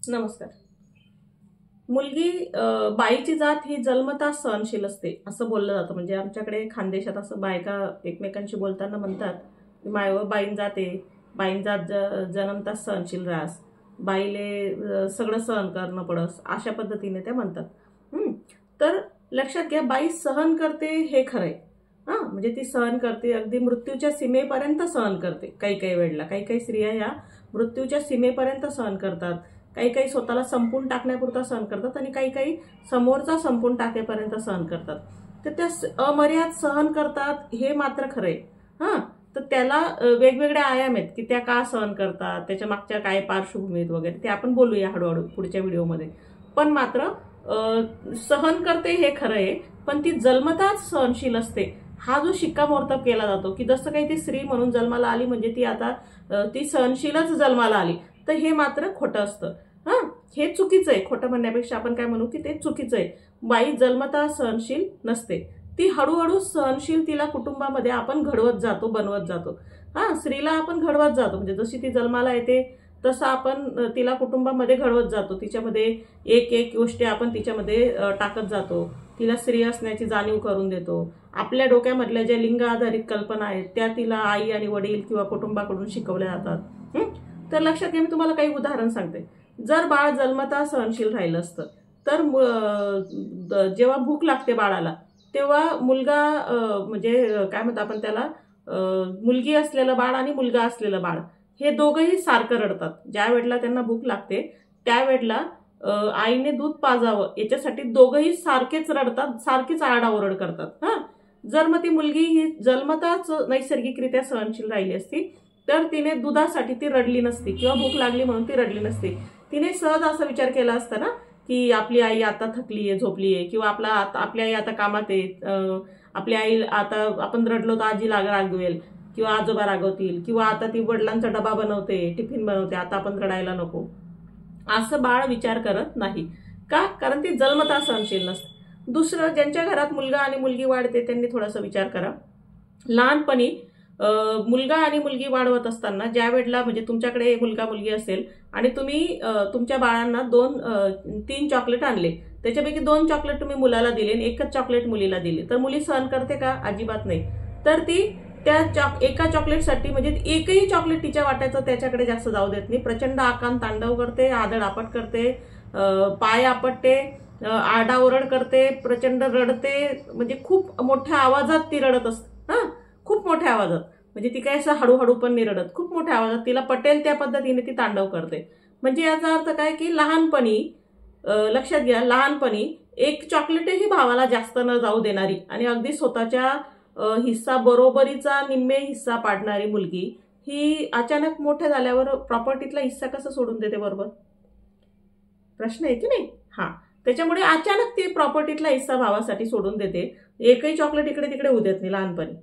नमस्कार. मुलगी बाईची जात ही जन्मतः सहनशील असते असं बोललं जातं. म्हणजे आमच्याकडे खानदेशात असं बायका एकमेकांशी बोलताना म्हणतात की माय बाईन जाते, बाईन जात जन्मतः सहनशील रास, बाईले सगळं सहन करणं पडस, अशा पद्धतीने त्या म्हणतात. तर लक्षात घ्या, बाई सहन करते हे खरंय. म्हणजे ती सहन करते, अगदी मृत्यूच्या सीमेपर्यंत सहन करते. काही काही वेळेला काही काही स्त्रिया या मृत्यूच्या सीमेपर्यंत सहन करतात, काही काही स्वतःला संपून टाकण्यापुरता सहन करतात आणि काही काही समोरचा संपून टाकेपर्यंत सहन करतात. तर त्या अमर्याद सहन करतात हे मात्र खरंय. तर त्याला वेगवेगळे आयाम आहेत की त्या का सहन करतात, त्याच्या मागच्या काय पार्श्वभूमीत वगैरे ते आपण बोलूया हळूहळू पुढच्या व्हिडिओमध्ये. पण मात्र सहन करते हे खरं आहे, पण ती जन्मताच सहनशील असते हा जो शिक्कामोर्तब केला जातो की जसं काही ती स्त्री म्हणून जन्माला आली म्हणजे ती आता ती सहनशीलच जन्माला आली, तर हे मात्र खोटं असतं. हे चुकीचं आहे. खोटं म्हणण्यापेक्षा आपण काय म्हणू की ते चुकीचं आहे. बाई जन्मतः सहनशील नसते, ती हळूहळू सहनशील तिला कुटुंबामध्ये आपण घडवत जातो, बनवत जातो. स्त्रीला आपण घडवत जातो, म्हणजे जशी ती जन्माला येते तसं आपण तिला कुटुंबामध्ये घडवत जातो. तिच्यामध्ये एक एक गोष्टी आपण तिच्यामध्ये टाकत जातो. तिला स्त्री असण्याची जाणीव करून देतो. आपल्या डोक्यामधल्या ज्या लिंग आधारित कल्पना आहेत त्या तिला आई आणि वडील किंवा कुटुंबाकडून शिकवल्या जातात. तर लक्षात घ्या, मी तुम्हाला काही उदाहरण सांगते. जर बाळ जन्मतः सहनशील राहिलं असतं तर जेव्हा भूक लागते बाळाला तेव्हा मुलगा म्हणजे काय म्हणतो आपण त्याला, मुलगी असलेलं बाळ आणि मुलगा असलेलं बाळ हे दोघंही सारखं रडतात. ज्या वेळेला त्यांना भूक लागते त्यावेळेला आईने दूध पाजावं याच्यासाठी दोघंही सारखेच रडतात, सारखीच आरडाओरड करतात. जर मग ती मुलगी ही जन्मताच नैसर्गिकरित्या सहनशील राहिली असती तर तिने दुधासाठी ती रडली नसती किंवा भूक लागली म्हणून ती रडली नसती. तिने सहज असा विचार केला असता ना की आपली आई आता थकलीये, झोपलीये, किंवा आपली आई आता कामात आहे, आपली आई आता आपण रडलो तर आजी रागवेल किंवा आजोबा रागवतील, किंवा आता ती वडिलांचा डबा बनवते, टिफिन बनवते, आता आपण रडायला नको, असं बाळ विचार करत नाही. का? कारण ती जन्मतः सहनशील नसते. दुसरं, ज्यांच्या घरात मुलगा आणि मुलगी वाढते त्यांनी थोडासा विचार करा. लहानपणी मुलगा आणि मुलगी वाढवत असताना ज्या वेळेला म्हणजे तुमच्याकडे मुलगा मुलगी असेल आणि तुम्ही तुमच्या बाळांना 2-3 चॉकलेट आणले, त्याच्यापैकी 2 चॉकलेट तुम्ही मुलाला दिले आणि एकच चॉकलेट मुलीला दिले, तर मुली सहन करते का? अजिबात नाही. तर ती त्या एका चॉकलेटसाठी म्हणजे एकही चॉकलेट तिच्या वाट्याचं त्याच्याकडे जास्त जाऊ देत नाही. प्रचंड आकांत तांडव करते, आदळ आपट करते, पाय आपटते, आरडाओरड करते, प्रचंड रडते, म्हणजे खूप मोठ्या आवाजात ती रडत असते. खूप मोठ्या आवाजात, म्हणजे ती काय असं हळूहळू पण नाही रडत, खूप मोठ्या आवाजात तिला पटेल त्या पद्धतीने ती तांडव करते. म्हणजे याचा अर्थ काय की लहानपणी, लक्षात घ्या, लहानपणी एक चॉकलेटही भावाला जास्त न जाऊ देणारी आणि अगदी स्वतःच्या हिस्सा बरोबरीचा निम्मे हिस्सा पाडणारी मुलगी ही अचानक मोठ्या झाल्यावर प्रॉपर्टीतला हिस्सा कसा सोडून देते? बरोबर प्रश्न आहे की नाही? त्याच्यामुळे अचानक ती प्रॉपर्टीतला हिस्सा भावासाठी सोडून देते. एकही चॉकलेट इकडे तिकडे होऊ देत नाही लहानपणी.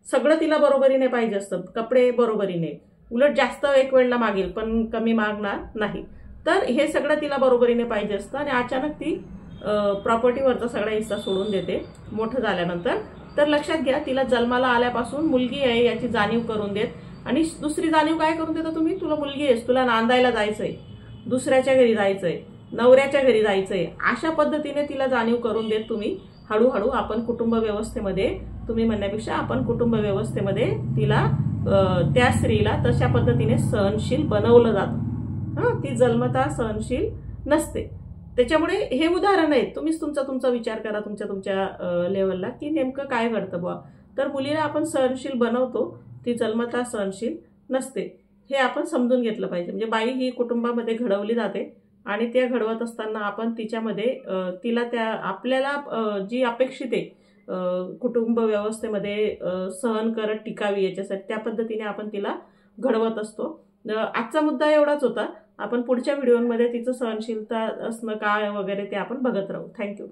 सगळं तिला बरोबरीने पाहिजे असतं, कपडे बरोबरीने, उलट जास्त एक वेळेला मागेल पण कमी मागणार नाही. तर हे सगळं तिला बरोबरीने पाहिजे असतं आणि अचानक ती प्रॉपर्टीवरचा सगळा हिस्सा सोडून देते मोठं झाल्यानंतर. तर लक्षात घ्या, तिला जन्माला आल्यापासून मुलगी आहे याची जाणीव करून देत. आणि दुसरी जाणीव काय करून देता तुम्ही? तुला मुलगी आहेस, तुला नांदायला जायचंय, दुसऱ्याच्या घरी जायचंय, नवऱ्याच्या घरी जायचंय, अशा पद्धतीने तिला जाणीव करून देत तुम्ही हळूहळू आपण कुटुंब व्यवस्थेमध्ये, तुम्ही म्हणण्यापेक्षा आपण कुटुंब व्यवस्थेमध्ये तिला, त्या स्त्रीला तशा पद्धतीने सहनशील बनवलं जातं. ती जन्मतः सहनशील नसते. त्याच्यामुळे हे उदाहरण आहे. तुम्हीच तुमचा विचार करा तुमच्या लेवलला की नेमकं काय घडतं बुवा. तर मुलीला आपण सहनशील बनवतो, ती जन्मतः सहनशील नसते, हे आपण समजून घेतलं पाहिजे. म्हणजे बाई ही कुटुंबामध्ये घडवली जाते आणि त्या घडवत असताना आपण तिच्यामध्ये तिला त्या आपल्याला जी अपेक्षित आहे कुटुंब व्यवस्थेमध्ये सहन करत टिकावी याच्यासाठी, त्या पद्धतीने आपण तिला घडवत असतो. आजचा मुद्दा एवढाच होता. आपण पुढच्या व्हिडिओमध्ये तिचं सहनशीलता असणं काय वगैरे ते आपण बघत राहू. थँक्यू.